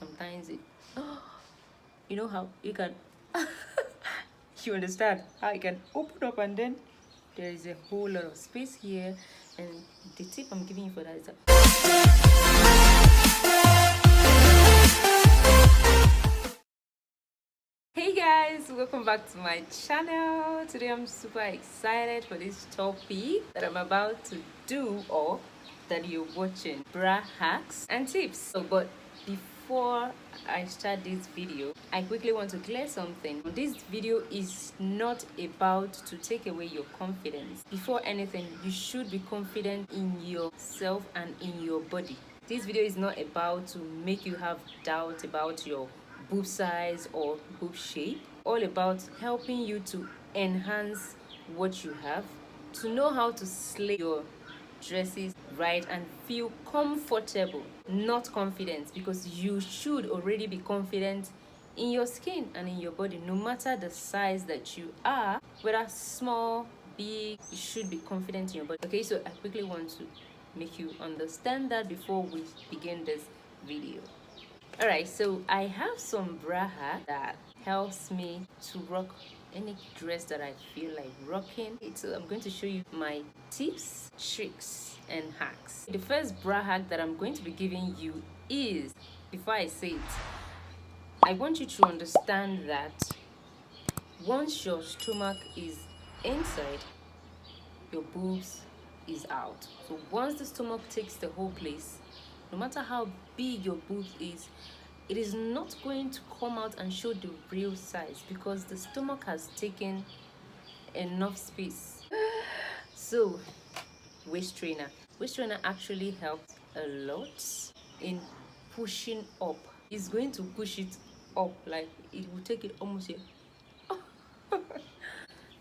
sometimes it you know how you can you understand how you can open up and then there is a whole lot of space here. And the tip I'm giving you for that is that hey guys, welcome back to my channel. Today I'm super excited for this topic that I'm about to do, or that you're watching: bra hacks and tips. But before I start this video, I quickly want to clear something. This video is not about to take away your confidence. Before anything, you should be confident in yourself and in your body. This video is not about to make you have doubt about your boob size or boob shape. All about helping you to enhance what you have, to know how to slay your dresses right and feel comfortable, not confident, because you should already be confident in your skin and in your body, no matter the size that you are, whether small, big, you should be confident in your body. Okay, so I quickly want to make you understand that before we begin this video. Alright, so I have some bra hack that helps me to rock any dress that I feel like rocking. So I'm going to show you my tips, tricks, and hacks. The first bra hack that I'm going to be giving you is, before I say it, I want you to understand that once your stomach is inside, your boobs is out. So once the stomach takes the whole place, no matter how big your boobs is, it is not going to come out and show the real size because the stomach has taken enough space. So waist trainer actually helps a lot in pushing up. It's going to push it up, like it will take it almost here.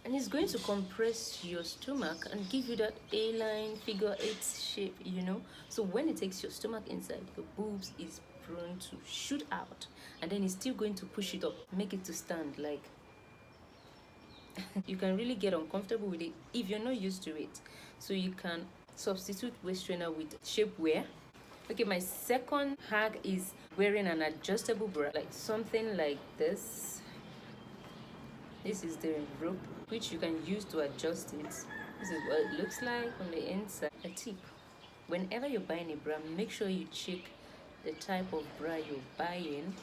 And it's going to compress your stomach and give you that A-line, figure 8 shape, you know. So when it takes your stomach inside, your boobs is prone to shoot out, and then it's still going to push it up, make it to stand. Like you can really get uncomfortable with it if you're not used to it. So you can substitute waist trainer with shapewear. Okay, my second hack is wearing an adjustable bra, like something like this. This is the rope which you can use to adjust it. This is what it looks like on the inside. A tip: whenever you're buying a bra, make sure you check the type of bra you're buying.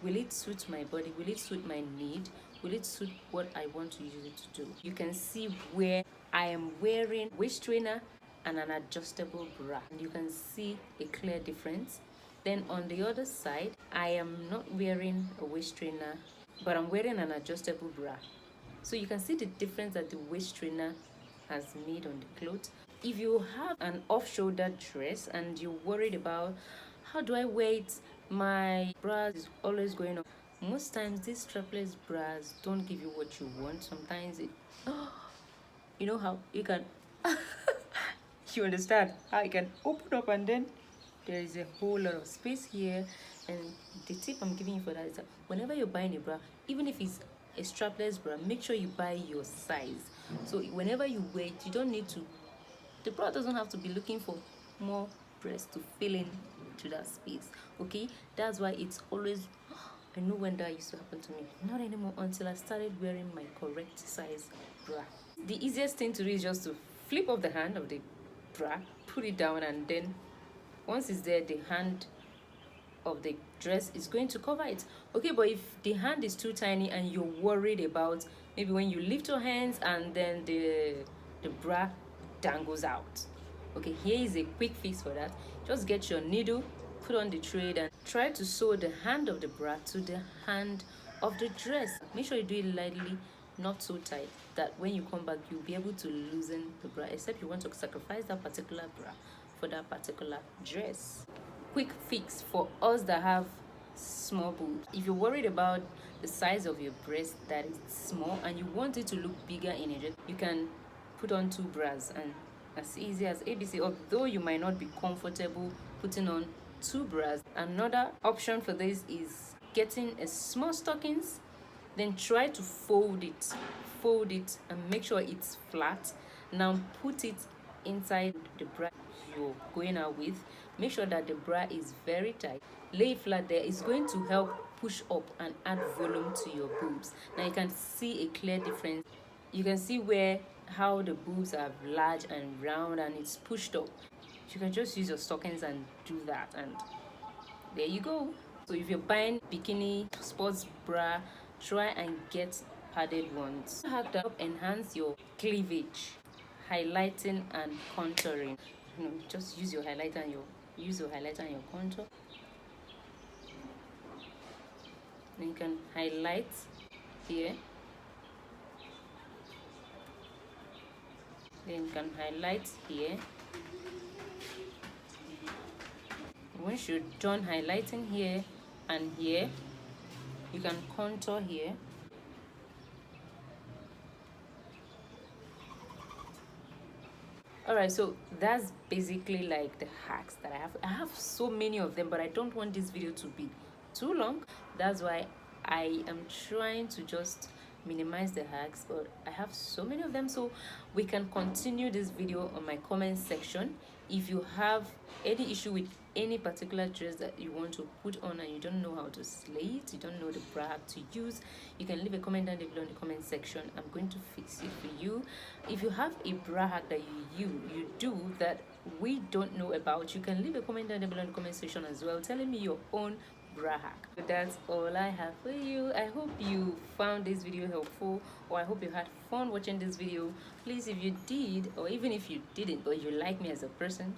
Will it suit my body? Will it suit my need? Will it suit what I want to use it to do? You can see where I am wearing waist trainer and an adjustable bra, and you can see a clear difference. Then on the other side, I am not wearing a waist trainer, but I'm wearing an adjustable bra. So you can see the difference that the waist trainer has made on the clothes. If you have an off-shoulder dress and you're worried about how do I wear it, my bra is always going up. Most times these strapless bras don't give you what you want. Sometimes it you know how you can you understand how you can open up and then there is a whole lot of space here. And the tip I'm giving you for that is that whenever you're buying a bra, even if it's a strapless bra, make sure you buy your size. So whenever you wear it, you don't need to, the bra doesn't have to be looking for more breast to fill in to that space. Okay, that's why it's always I know when that used to happen to me, not anymore until I started wearing my correct size bra. The easiest thing to do is just to flip off the hand of the bra, put it down, and then once it's there, the hand of the dress is going to cover it. Okay, but if the hand is too tiny and you're worried about maybe when you lift your hands and then the bra dangles out, okay, here is a quick fix for that. Just get your needle, put on the thread, and try to sew the hand of the bra to the hand of the dress. Make sure you do it lightly, not so tight that when you come back you'll be able to loosen the bra, except you want to sacrifice that particular bra for that particular dress. Quick fix for us that have small boobs: if you're worried about the size of your breast that is small and you want it to look bigger in a dress, you can put on 2 bras, and as easy as ABC. Although you might not be comfortable putting on 2 bras, another option for this is getting a small stockings, then try to fold it and make sure it's flat. Now put it inside the bra you're going out with, Make sure that the bra is very tight. Lay it flat there. It's going to help push up and add volume to your boobs. Now you can see a clear difference. You can see how the boobs are large and round and it's pushed up. You can just use your stockings and do that, and there you go. So if you're buying bikini sports bra, try and get padded ones. Hack that up, enhance your cleavage, highlighting and contouring. Just use your highlighter and your contour. Then you can highlight here. Then you can highlight here. Once you're done highlighting here and here, you can contour here. Alright, so that's basically like the hacks that I have so many of them, but I don't want this video to be too long. That's why I am trying to just minimize the hacks, but I have so many of them. So we can continue this video on my comment section. If you have any issue with any particular dress that you want to put on and you don't know how to slay it, you don't know the bra hack to use, you can leave a comment down below in the comment section. I'm going to fix it for you. If you have a bra hack that you do that we don't know about, you can leave a comment down below in the comment section as well, telling me your own bra hack. So that's all I have for you. I hope you found this video helpful, or I hope you had fun watching this video. Please, if you did, or even if you didn't but you like me as a person,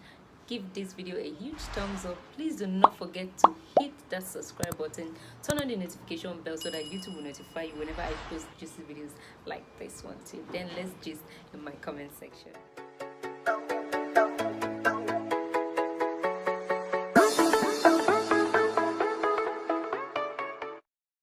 give this video a huge thumbs up. Please do not forget to hit that subscribe button, turn on the notification bell so that YouTube will notify you whenever I post juicy videos like this one too. Then let's gist in my comment section.